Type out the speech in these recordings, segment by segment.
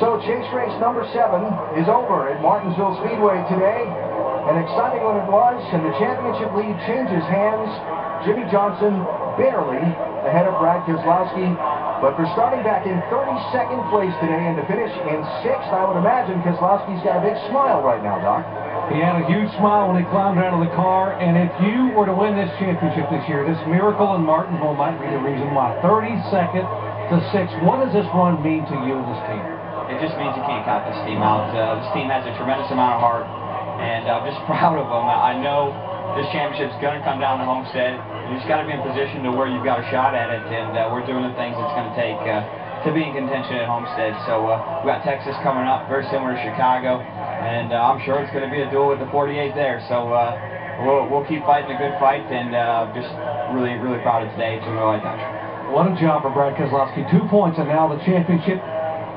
So chase race number 7 is over at Martinsville Speedway today. An exciting one it was, and the championship lead changes hands. Jimmie Johnson barely ahead of Brad Keselowski, but for starting back in 32nd place today and to finish in 6th, I would imagine Keselowski's got a big smile right now, Doc. He had a huge smile when he climbed out of the car, and if you were to win this championship this year, this miracle in Martinsville might be the reason why. 32nd to 6th. What does this run mean to you and this team? It just means you can't count this team out. This team has a tremendous amount of heart, and I'm just proud of them. I know this championship's going to come down to Homestead. You just got to be in position to where you've got a shot at it, and we're doing the things it's going to take to be in contention at Homestead. So we got Texas coming up, very similar to Chicago, and I'm sure it's going to be a duel with the 48 there. So we'll keep fighting a good fight, and just really, really proud of today. It's been really touch. What a job for Brad Keselowski. 2 points, and now the championship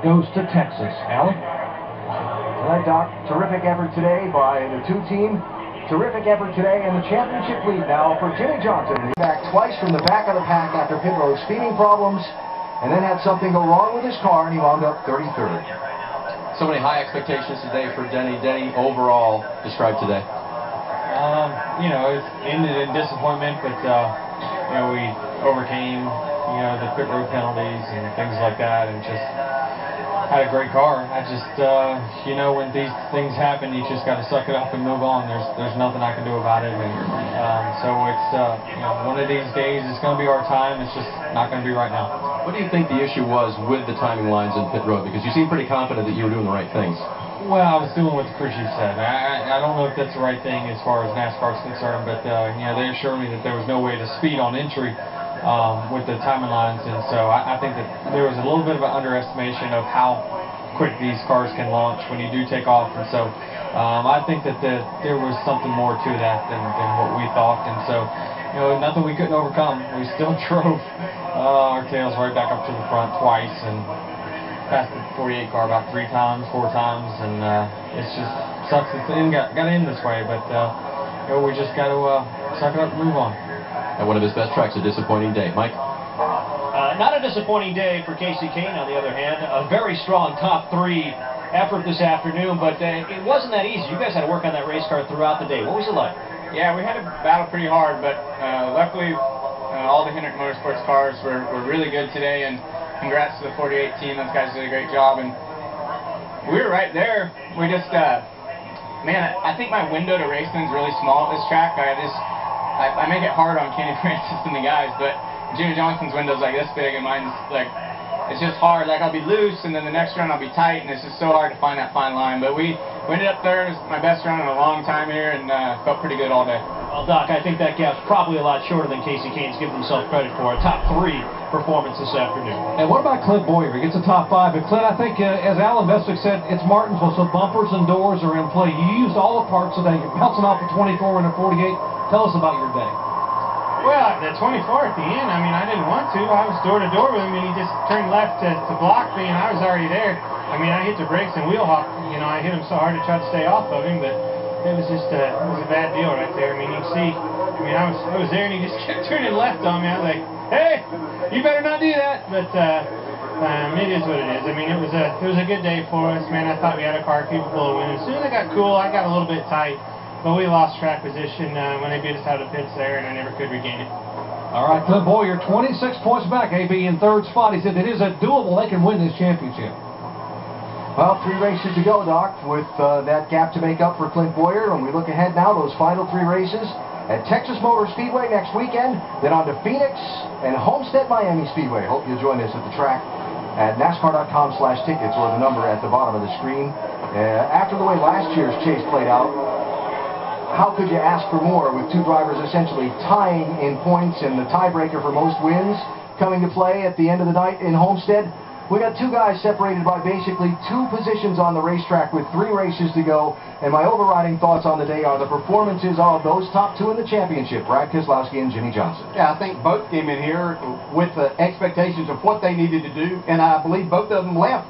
goes to Texas. Alec? All right, Doc. Terrific effort today by the 2 team. Terrific effort today, and the championship lead now for Jimmie Johnson. He back twice from the back of the pack after pit road speeding problems, and then had something go wrong with his car, and he wound up 33rd. So many high expectations today for Denny. Denny, overall, describe today. You know, it ended in disappointment, but you know, we overcame, you know, the pit road penalties and things like that, and just had a great car. I just, you know, when these things happen, you just got to suck it up and move on. There's nothing I can do about it, and so it's, you know, one of these days it's going to be our time. It's just not going to be right now. What do you think the issue was with the timing lines in pit road? Because you seem pretty confident that you were doing the right things. Well, I was doing what the crew chief said. I don't know if that's the right thing as far as NASCAR is concerned, but you know, they assured me that there was no way to speed on entry with the timing lines, and so I think that there was a little bit of an underestimation of how quick these cars can launch when you do take off, and so I think that there was something more to that than what we thought, and so, you know, nothing we couldn't overcome. We still drove our tails right back up to the front twice, and passed the 48 car about 3 times, 4 times, and it's just sucks that it got to end this way, but you know, we just got to suck it up and move on. At one of his best tracks, a disappointing day. Mike? Not a disappointing day for Kasey Kahne, on the other hand. A very strong top 3 effort this afternoon, but it wasn't that easy. You guys had to work on that race car throughout the day. What was it like? Yeah, we had to battle pretty hard, but luckily all the Hendrick Motorsports cars were really good today, and congrats to the 48 team. Those guys did a great job, and we were right there. We just, man, I think my window to racing is really small at this track. I make it hard on Kenny Francis and the guys, but Jimmie Johnson's window's like this big, and mine's like, it's just hard. Like, I'll be loose, and then the next run I'll be tight, and it's just so hard to find that fine line. But we ended up third. It was my best run in a long time here, and felt pretty good all day. Well, Doc, I think that gap's probably a lot shorter than Kasey Kahne's given himself credit for. A top 3 performance this afternoon. And what about Clint Bowyer? He gets a top 5. But Clint, I think, as Alan Vestick said, it's Martinsville, so bumpers and doors are in play. You used all the parts today. You're bouncing off the 24 and the 48. Tell us about your day. Well, the 24 at the end, I mean, I didn't want to. I was door to door with him, and he just turned left to block me, and I was already there. I mean, I hit the brakes and wheel hop. You know, I hit him so hard to try to stay off of him, but it was just it was a bad deal right there. I mean, you can see. I mean, I was there, and he just kept turning left on me. I was like, hey, you better not do that. But it is what it is. I mean, it was a good day for us, man. I thought we had a car capable of winning. As soon as I got cool, I got a little bit tight. But we lost track position when they beat us out of the pits there, and I never could regain it. All right, Clint Bowyer, 26 points back, AB in 3rd spot. He said it is doable. They can win this championship. Well, 3 races to go, Doc, with that gap to make up for Clint Bowyer. And we look ahead now, those final 3 races at Texas Motor Speedway next weekend, then on to Phoenix and Homestead Miami Speedway. Hope you'll join us at the track at NASCAR.com/tickets, or the number at the bottom of the screen. After the way last year's chase played out, how could you ask for more with 2 drivers essentially tying in points and the tiebreaker for most wins coming to play at the end of the night in Homestead? We got 2 guys separated by basically 2 positions on the racetrack with 3 races to go, and my overriding thoughts on the day are the performances of those top 2 in the championship, Brad Keselowski and Jimmie Johnson. Yeah, I think both came in here with the expectations of what they needed to do, and I believe both of them left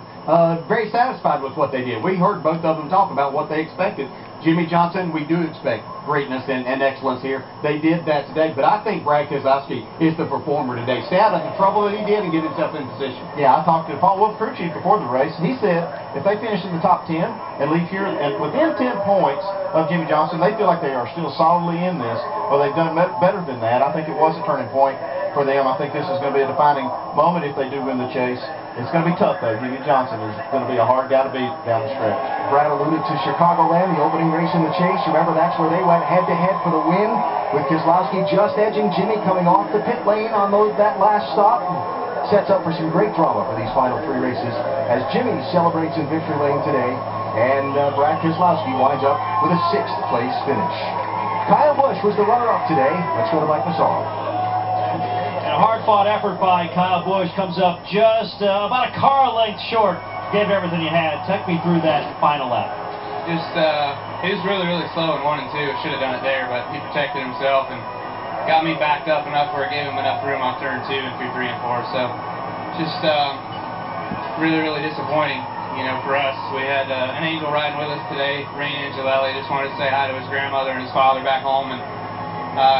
very satisfied with what they did. We heard both of them talk about what they expected Jimmie Johnson, we do expect greatness and excellence here. They did that today, but I think Brad Keselowski is the performer today. Stay out of the trouble that he did and get himself in position. Yeah, I talked to Paul Wolf, crew chief, before the race. He said if they finish in the top 10 and leave here and within 10 points of Jimmie Johnson, they feel like they are still solidly in this, or they've done better than that. I think it was a turning point for them. I think this is going to be a defining moment if they do win the chase. It's going to be tough, though. Jimmie Johnson is going to be a hard guy to beat down the stretch. Brad alluded to Chicagoland, the opening race in the chase. Remember, that's where they went head-to-head for the win, with Keselowski just edging Jimmie coming off the pit lane on that last stop. Sets up for some great drama for these final 3 races as Jimmie celebrates in victory lane today, and Brad Keselowski winds up with a 6th place finish. Kyle Busch was the runner-up today. Let's go to Mike Massaro. And a hard-fought effort by Kyle Busch comes up just about a car length short. Gave everything you had. Take me through that final lap. Just, he was really, really slow in 1 and 2. Should have done it there, but he protected himself and got me backed up enough where it gave him enough room on turn 2 and through 3 and 4. So, just really, really disappointing, you know, for us. We had an angel riding with us today, Rain Angelelli. Just wanted to say hi to his grandmother and his father back home. And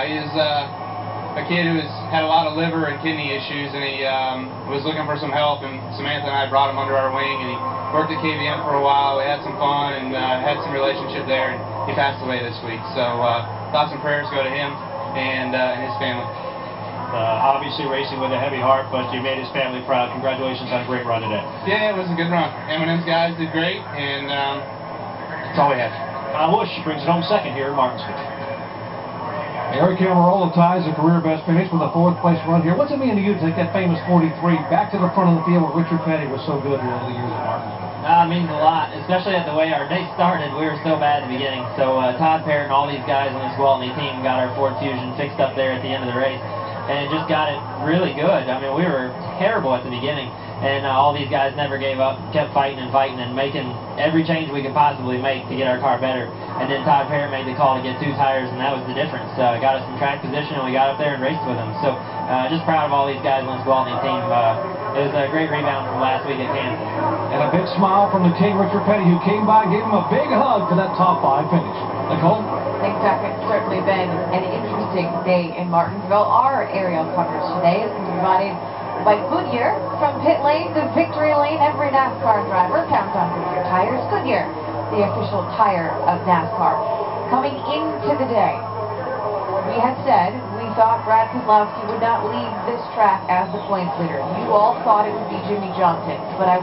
he's a kid who had a lot of liver and kidney issues, and he was looking for some help, and Samantha and I brought him under our wing, and he worked at KVM for a while. We had some fun and had some relationship there, and he passed away this week. So thoughts and prayers go to him and his family. Obviously racing with a heavy heart, but you made his family proud. Congratulations on a great run today. Yeah, it was a good run. M&M's guys did great, and that's all we had. Kyle Busch brings it home 2nd here in Martinsville. Eric Almirola ties a career best finish with a 4th place run here. What's it mean to you to take that famous 43 back to the front of the field where Richard Petty was so good in all the years at Martinsville? It means a lot, especially at the way our day started. We were so bad at the beginning. So Todd Parrott and all these guys on this Gwaltney team got our Ford Fusion fixed up there at the end of the race, and just got it really good. I mean, we were terrible at the beginning, and all these guys never gave up, kept fighting and making every change we could possibly make to get our car better. And then Todd Parrott made the call to get 2 tires, and that was the difference. Got us in track position, and we got up there and raced with them. So just proud of all these guys on this Gwaltney team. It was a great rebound from last week at Kansas. And a big smile from the King, Richard Petty, who came by and gave him a big hug for that top 5 finish. Nicole? Thanks, Jack. It's certainly been an interesting day in Martinsville. Our aerial coverage today is provided by Goodyear. From pit lane to victory lane, every NASCAR driver counts on Goodyear tires. Goodyear, the official tire of NASCAR. Coming into the day, we had said we thought Brad Keselowski would not leave this track as the points leader. You all thought it would be Jimmie Johnson, but I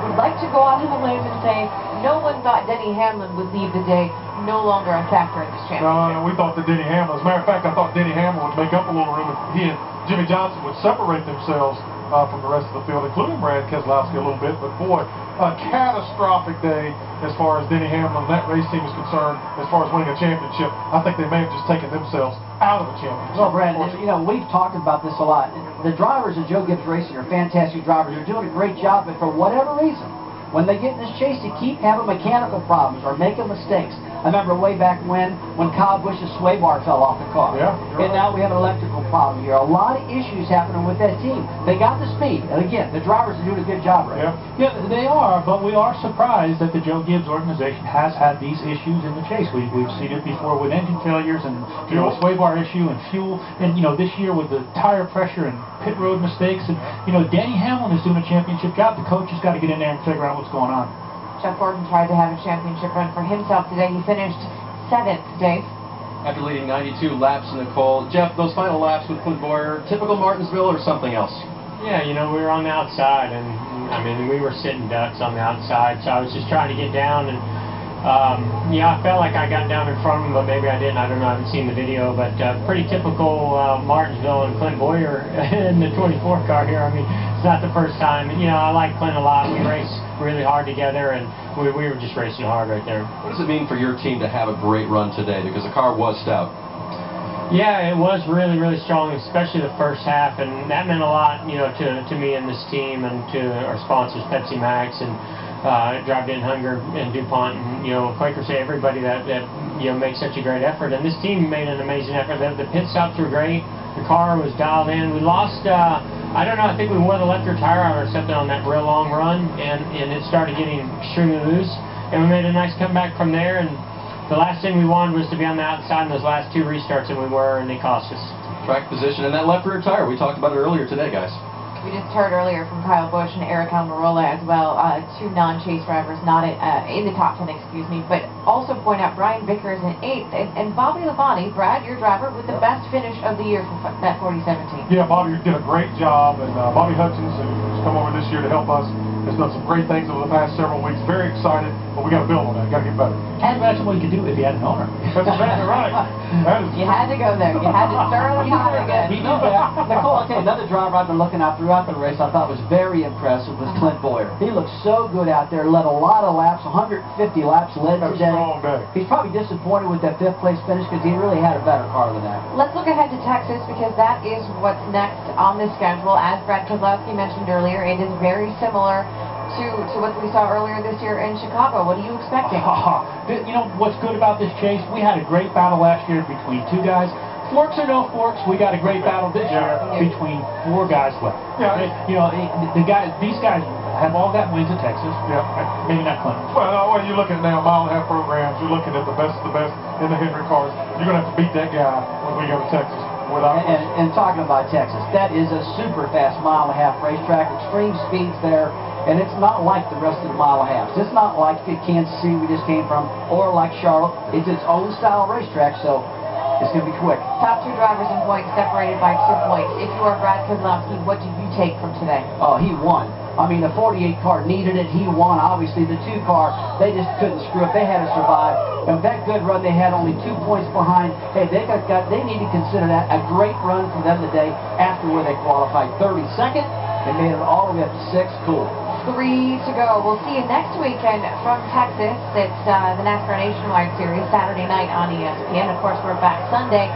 would like to go out on a limb and say no one thought Denny Hamlin would leave the day. No longer a factor in this championship. We thought that Denny Hamlin, as a matter of fact, I thought Denny Hamlin would make up a little room if he and Jimmie Johnson would separate themselves from the rest of the field, including Brad Keselowski a little bit. But boy, a catastrophic day as far as Denny Hamlin, that race team is concerned, as far as winning a championship. I think they may have just taken themselves out of a championship. Well, Brad, you know, we've talked about this a lot. The drivers at Joe Gibbs Racing are fantastic drivers. They're doing a great job, but for whatever reason, when they get in this chase, they keep having mechanical problems or making mistakes. I remember way back when Kyle Busch's sway bar fell off the car. Yeah, and now we have an electrical problem here. A lot of issues happening with that team. They got the speed. And again, the drivers are doing a good job, right? Yeah, they are, but we are surprised that the Joe Gibbs organization has had these issues in the chase. We've seen it before with engine failures and sway bar issue and fuel. And this year with the tire pressure and pit road mistakes. And Denny Hamlin is doing a championship job. The coach has got to get in there and figure out what's going on. Jeff Gordon tried to have a championship run for himself today. He finished 7th, Dave. After leading 92 laps, Nicole. Jeff, those final laps with Clint Bowyer, typical Martinsville or something else? Yeah, we were on the outside, and I mean, we were sitting ducks on the outside, so I was just trying to get down, and I felt like I got down in front of him, but maybe I didn't. I don't know. I haven't seen the video, but pretty typical Martinsville and Clint Bowyer in the 24 car here. I mean, it's not the first time. I like Clint a lot. We race really hard together, and we were just racing hard right there. What does it mean for your team to have a great run today? Because the car was stout. Yeah, it was really, really strong, especially the first half, and that meant a lot, to me and this team, and to our sponsors, Pepsi Max and Drive-In Hunger and DuPont, and Quaker Say, everybody that makes such a great effort. And this team made an amazing effort. The pit stops were great. The car was dialed in. We lost, I don't know, I think we wore the left rear tire out or something on that real long run, and it started getting extremely loose. And we made a nice comeback from there, and the last thing we wanted was to be on the outside in those last 2 restarts, and we were, and they cost us. Track position and that left rear tire. We talked about it earlier today, guys. We just heard earlier from Kyle Busch and Eric Almirola as well, 2 non-chase drivers not in the top 10, excuse me, but also point out Brian Vickers in 8th, and Bobby Labonte, Brad, your driver, with the best finish of the year for that 4017. Yeah, Bobby did a great job, and Bobby Hutchins, who's come over this year to help us, has done some great things over the past several weeks. Very excited, but we got to build on that. Got to get better. Can't imagine what you could do if you had an owner. That's exactly right. You had to go there. You had to stir the pot again. We know that. Nicole, I'll tell you, another driver I've been looking at throughout the race I thought was very impressive was Clint Bowyer. He looked so good out there, led a lot of laps, 150 laps led today. Strong day. He's probably disappointed with that 5th place finish because he really had a better car than that. Let's look ahead to Texas because that is what's next on the schedule. As Brad Keselowski mentioned earlier, it is very similar to what we saw earlier this year in Chicago. What are you expecting? You know what's good about this chase? We had a great battle last year between 2 guys. Forks or no forks, we got a great battle this year between 4 guys left. Yeah. You know, these guys have all got wins at Texas. Yeah. Maybe not Clint. Well, you're looking at now mile-and-a-half programs. You're looking at the best of the best in the Henry cars. You're going to have to beat that guy when we go to Texas. And talking about Texas, that is a super fast mile-and-a-half racetrack, extreme speeds there, and it's not like the rest of the mile-and-a-halves. It's not like Kansas City we just came from, or like Charlotte. It's its own style racetrack, so it's going to be quick. Top 2 drivers in points separated by 2 points. If you are Brad Keselowski, what do you take from today? Oh, he won. I mean, the 48 car needed it. He won. Obviously, the 2 car, they just couldn't screw up. They had to survive. And that good run, they had only 2 points behind. Hey, they need to consider that a great run for them today after where they qualified 32nd. They made it all the way up to 6th. Cool. 3 to go. We'll see you next weekend from Texas. It's the NASCAR Nationwide Series, Saturday night on ESPN. Of course, we're back Sunday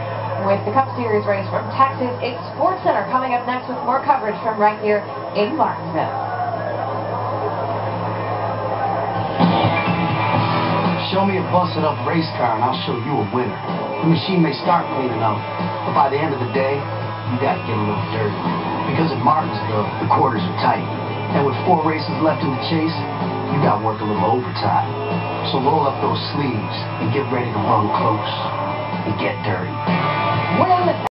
with the Cup Series race from Texas. It's Sports Center coming up next with more coverage from right here in Martinsville. Show me a busted up race car and I'll show you a winner. The machine may start clean enough, but by the end of the day, you gotta get a little dirty. Because at Martinsville, the quarters are tight. And with 4 races left in the chase, you gotta work a little overtime. So roll up those sleeves and get ready to run close and get dirty. Win